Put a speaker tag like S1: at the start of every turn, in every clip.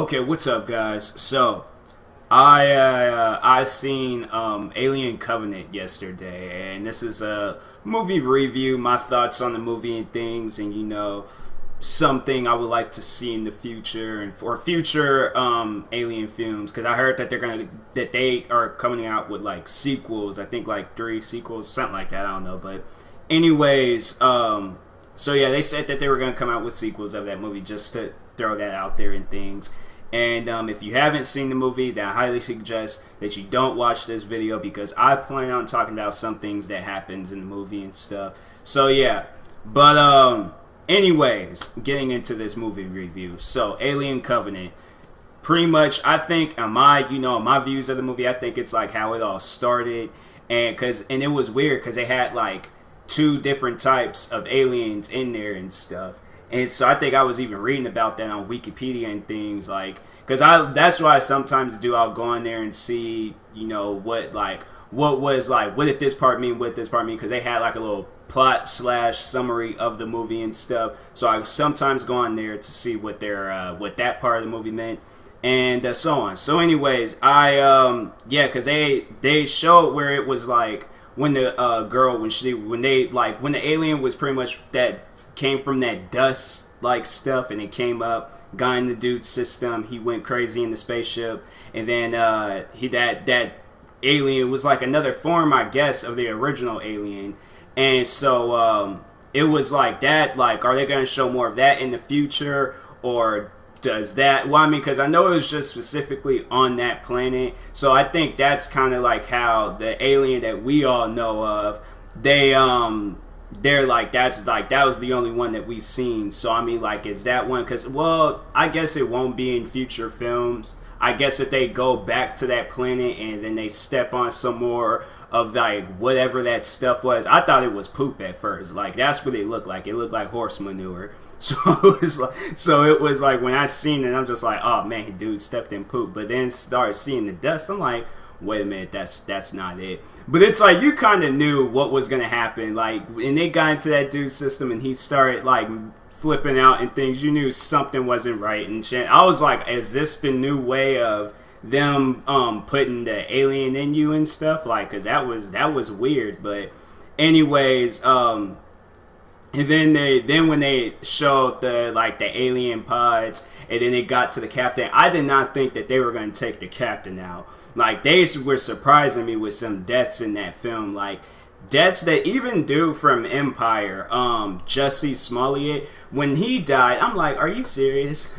S1: Okay, what's up, guys? So, I seen Alien Covenant yesterday, and this is a movie review, my thoughts on the movie and things, and something I would like to see in the future and for future Alien films, because I heard that they are coming out with like sequels. I think like 3 sequels, something like that. I don't know, but anyways, so yeah, they said that they were gonna come out with sequels of that movie, just to throw that out there and things. And if you haven't seen the movie, then I highly suggest that you don't watch this video, because I plan on talking about some things that happens in the movie and stuff. So yeah, but anyways, getting into this movie review. So Alien Covenant, pretty much, I think on my views of the movie, I think it's like how it all started, and it was weird because they had like 2 different types of aliens in there and stuff. And so I think I was even reading about that on Wikipedia and things, like, because that's what I sometimes do. I'll go on there and see, what did this part mean, what did this part mean, because they had like a little plot / summary of the movie and stuff. So I sometimes go on there to see what that part of the movie meant, and so on. So anyways, yeah, because they showed where it was like when the girl, when the alien was pretty much that came from that dust like stuff, and it came up, got in the dude's system, he went crazy in the spaceship, and then that alien was like another form, I guess, of the original alien. And so it was like that, like, are they going to show more of that in the future, or does that, well, I mean, because I know it was just specifically on that planet, so I think that's kind of like how the alien that we all know of, they're like, that was the only one that we seen. So I mean, like, is that one, because, well, I guess it won't be in future films. I guess if they go back to that planet and then they step on some more of like whatever that stuff was, I thought it was poop at first. Like, that's what it looked like. It looked like horse manure. So it was like when I seen it, I'm just like, oh man, dude stepped in poop. But then started seeing the dust, I'm like, wait a minute, that's not it. But it's like you kind of knew what was gonna happen. Like, when they got into that dude's system and he started like flipping out and things, you knew something wasn't right and shit. I was like, is this the new way of them putting the alien in you and stuff? Like, because that was weird. But anyways, and then when they showed the alien pods, and then they got to the captain, I did not think that they were going to take the captain out. Like, they were surprising me with some deaths in that film, like deaths that even dude from Empire, Jussie Smollett, when he died, I'm like, are you serious?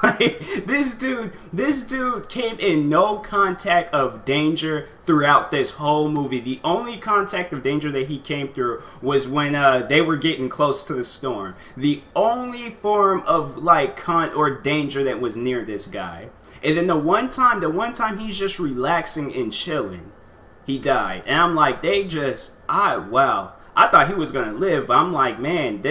S1: Like, this dude came in no contact of danger throughout this whole movie. The only contact of danger that he came through was when they were getting close to the storm. The only form of like danger that was near this guy. And then the one time he's just relaxing and chilling, he died. And I'm like, wow. I thought he was gonna live, but I'm like, man,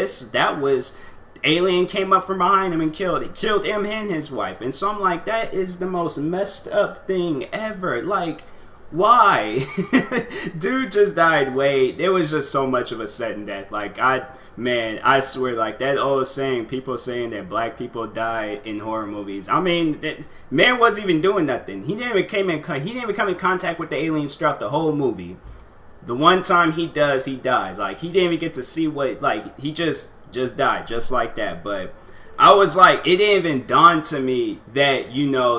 S1: alien came up from behind him and killed him and his wife. And so I'm like, that is the most messed up thing ever. Like, why? Dude just died. There was just so much of a sudden death. Like, I swear, like that old saying, people saying that black people die in horror movies. I mean, that man wasn't even doing nothing. He didn't even come in contact with the aliens throughout the whole movie. The one time he does, he dies. Like, he didn't even get to see what, like, he just died just like that. But I was like, it didn't even dawn to me that,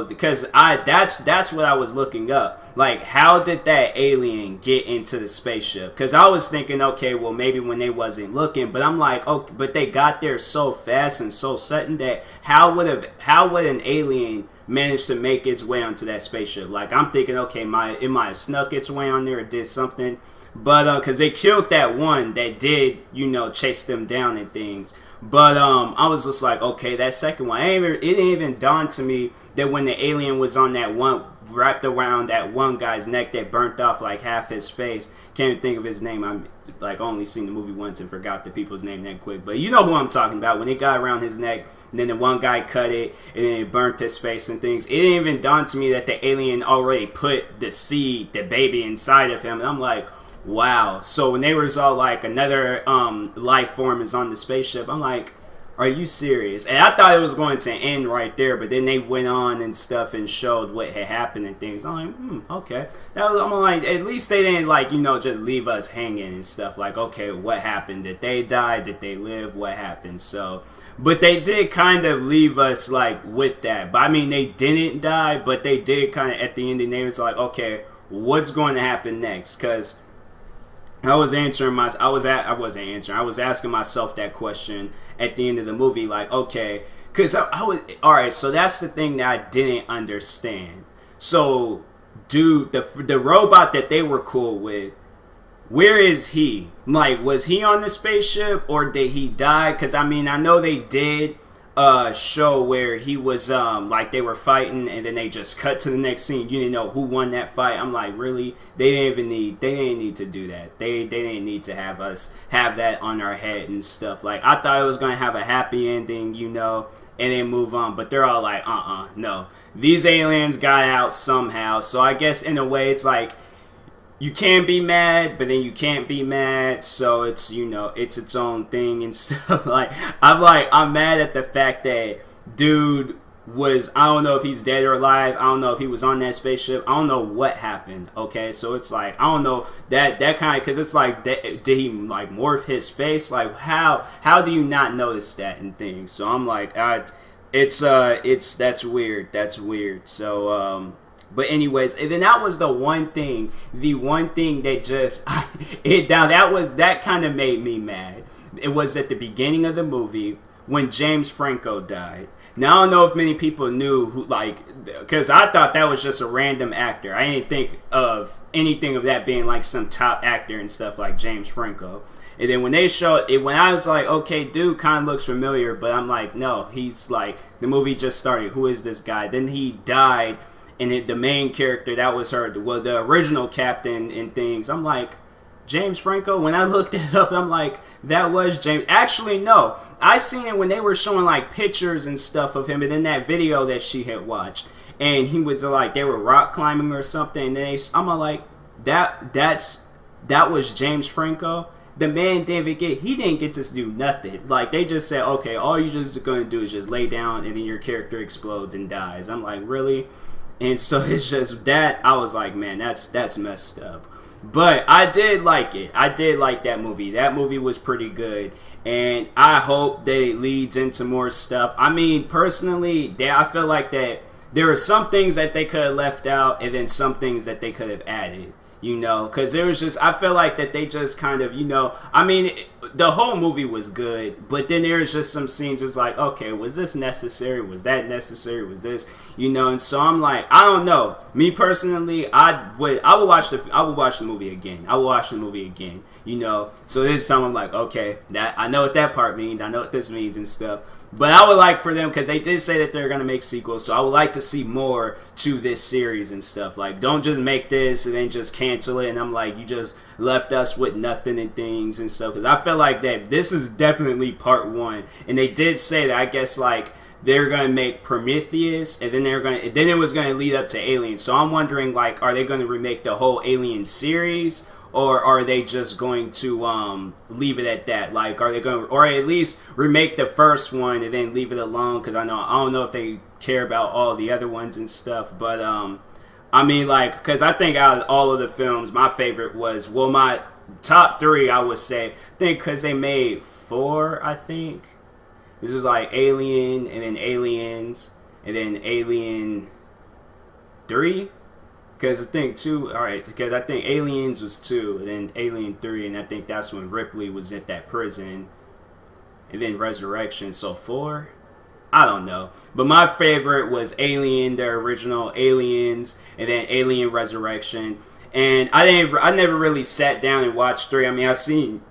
S1: because that's what I was looking up. Like, how did that alien get into the spaceship? Because I was thinking, okay, well, maybe when they wasn't looking. But I'm like, okay, but they got there so fast and so sudden that how would an alien manage to make its way onto that spaceship? Like, I'm thinking, okay, it might have snuck its way on there or did something. But because they killed that one that did, chase them down and things. But I was just like, okay, that second one, it didn't even dawn to me that when the alien was on that one, wrapped around that one guy's neck that burnt off like half his face. Can't even think of his name. I'm like only seen the movie once and forgot the people's name that quick. But you know who I'm talking about. When it got around his neck, and then the one guy cut it, and then it burnt his face and things. It didn't even dawn to me that the alien already put the baby inside of him. And I'm like, wow. So when they was all like, another life form is on the spaceship, I'm like, Are you serious? And I thought it was going to end right there, but then they went on and stuff and showed what had happened and things. I'm like, okay. I'm like, at least they didn't, like, just leave us hanging and stuff. Like, okay, what happened? Did they die? Did they live? What happened? So, but they did kind of leave us, like, with that. But, I mean, they didn't die, but they did kind of, at the ending, they was like, okay, what's going to happen next? Because I was asking myself that question at the end of the movie, like, okay, because I was, all right, so that's the thing that I didn't understand. So, dude, the robot that they were cool with, where is he? Like, was he on the spaceship or did he die? Because, I mean, I know they did show where he was like they were fighting and then they just cut to the next scene. You didn't know who won that fight. I'm like, really? They didn't need to do that. They didn't need to have us have that on our head and stuff. Like, I thought it was gonna have a happy ending, and then move on, but they're all like, no, these aliens got out somehow. So I guess in a way it's like you can be mad, but then you can't be mad, so it's, it's its own thing and stuff. I'm mad at the fact that dude was, I don't know if he's dead or alive, I don't know if he was on that spaceship, I don't know what happened, okay? So it's like, I don't know, that kind of, because it's like, did he, like, morph his face? Like, how do you not notice that and things? So I'm like, that's weird, so, but anyways, and then that was the one thing that just that kind of made me mad. It was at the beginning of the movie when James Franco died. Now I don't know if many people knew who, like, because I thought that was just a random actor. I didn't think of anything of that being like some top actor and stuff like James Franco. And then when they showed it, when I was like, okay, dude kind of looks familiar, but I'm like, no, he's like, the movie just started. Who is this guy? Then he died. And the main character, that was her, well, the original captain and things. I'm like, James Franco? When I looked it up, I'm like, that was James. Actually, no. I seen it when they were showing, like, pictures and stuff of him. And in that video that she had watched. And he was, like, they were rock climbing or something. And I'm like, that was James Franco? The man he didn't get to do nothing. Like, they just said, okay, all you just going to do is just lay down and then your character explodes and dies. I'm like, really? And so it's just that, I was like, man, that's messed up. But I did like it. I did like that movie. That movie was pretty good. And I hope that it leads into more stuff. I mean, personally, I feel like that there are some things that they could have left out and then some things that they could have added. Because there was just, I feel like that they just kind of, I mean, the whole movie was good, but then there was just some scenes was like, okay, was this necessary? Was that necessary? Was this, and so I'm like, I don't know. Me personally, I would watch the movie again. I will watch the movie again, So this time I'm like, okay, that I know what that part means. I know what this means and stuff. But I would like for them, because they did say that they're going to make sequels, so I would like to see more to this series and stuff. Like, don't just make this and then just cancel it, and I'm like, you just left us with nothing and things and stuff. Because I feel like that this is definitely part one. And they did say that, I guess, like, they're going to make Prometheus, and then then it was going to lead up to Alien. So I'm wondering, like, are they going to remake the whole Alien series? Or are they just going to leave it at that? Like, are they going to, or at least remake the first one and then leave it alone? Because I don't know if they care about all the other ones and stuff. But I mean, like, because I think out of all of the films, my favorite was, well, my top three, I would say, I think because they made 4, I think. This was like Alien, and then Aliens, and then Alien 3. Because I think because I think Aliens was 2, and then Alien 3, and I think that's when Ripley was at that prison, and then Resurrection, so 4? I don't know. But my favorite was Alien, the original Aliens, and then Alien Resurrection. And I never really sat down and watched 3. I mean, I've seen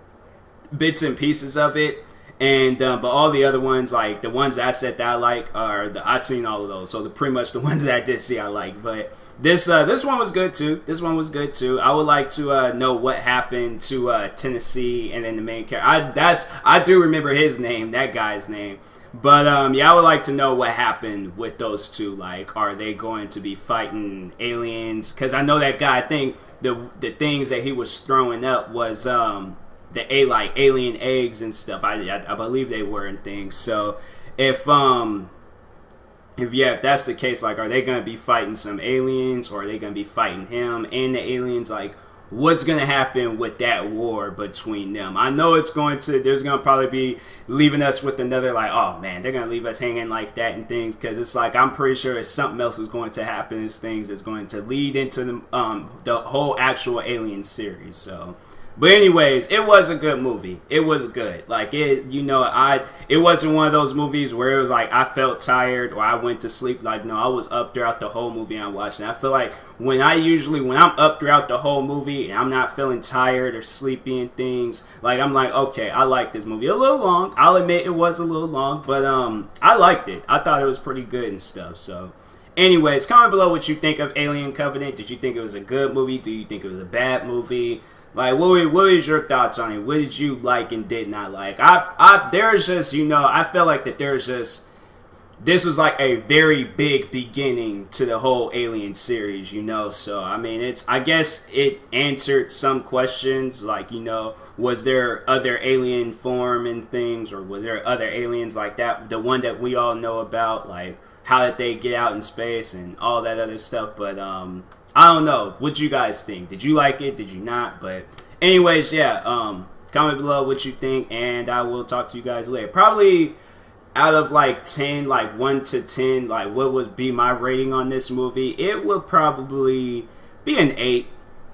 S1: bits and pieces of it. And but all the other ones, like the ones I said that I like, I've seen all of those. So pretty much the ones that I did see I like. But this one was good too. This one was good too. I would like to know what happened to Tennessee and then the main character. I do remember his name, that guy's name. But yeah, I would like to know what happened with those two. Like, are they going to be fighting aliens? Because I know that guy. I think the things that he was throwing up was like alien eggs and stuff. I believe they were and things. So if if that's the case, like, are they gonna be fighting some aliens, or are they gonna be fighting him and the aliens? Like, what's gonna happen with that war between them? I know there's gonna probably be leaving us with another, like, oh man, they're gonna leave us hanging like that and things, because it's like, I'm pretty sure something else is going to happen. As things is going to lead into the whole actual Alien series. So. But anyways, it was a good movie. It was good. Like, it wasn't one of those movies where it was like I felt tired or I went to sleep. Like, no, I was up throughout the whole movie and I watched it. I feel like when I'm up throughout the whole movie and I'm not feeling tired or sleepy and things, like, I'm like, okay, I like this movie. A little long. I'll admit it was a little long, but I liked it. I thought it was pretty good and stuff. So anyways, comment below what you think of Alien Covenant. Did you think it was a good movie? Do you think it was a bad movie? Like, what is your thoughts on it? What did you like and did not like? There's just, I feel like that this was like a very big beginning to the whole Alien series, So, I mean, I guess it answered some questions, like, was there other alien form and things, or was there other aliens like that? The one that we all know about, like, how did they get out in space and all that other stuff, but, I don't know. What you guys think? Did you like it? Did you not? But anyways, yeah. Comment below what you think, and I will talk to you guys later. Probably out of like 10, like 1 to 10, like what would be my rating on this movie? It would probably be an 8.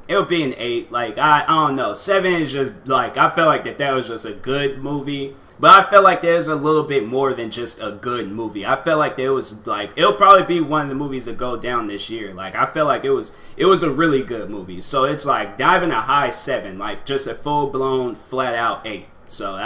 S1: It would be an 8. Like, I don't know. 7 is just like, I felt like that was just a good movie. But I felt like there's a little bit more than just a good movie. I felt like there was, like, it'll probably be one of the movies that go down this year. Like, I felt like it was a really good movie. So it's like not even a high 7, like just a full blown flat out 8. So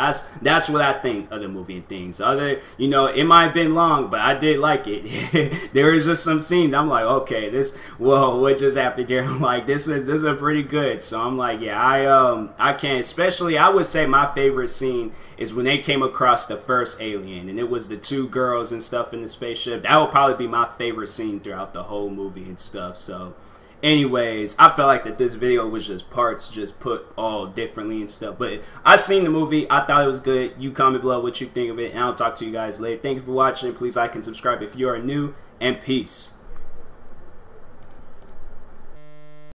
S1: that's what I think of the movie and things. It might have been long, but I did like it. There was just some scenes I'm like, okay, what just happened here? I'm like, this is a pretty good. So I'm like, yeah, I can't. Especially, I would say my favorite scene is when they came across the first alien, and it was the 2 girls and stuff in the spaceship. That would probably be my favorite scene throughout the whole movie and stuff. So. Anyways, I felt like that this video was just parts just put all differently and stuff. But I seen the movie. I thought it was good. You comment below what you think of it, and I'll talk to you guys later. Thank you for watching. Please like and subscribe if you are new, and peace.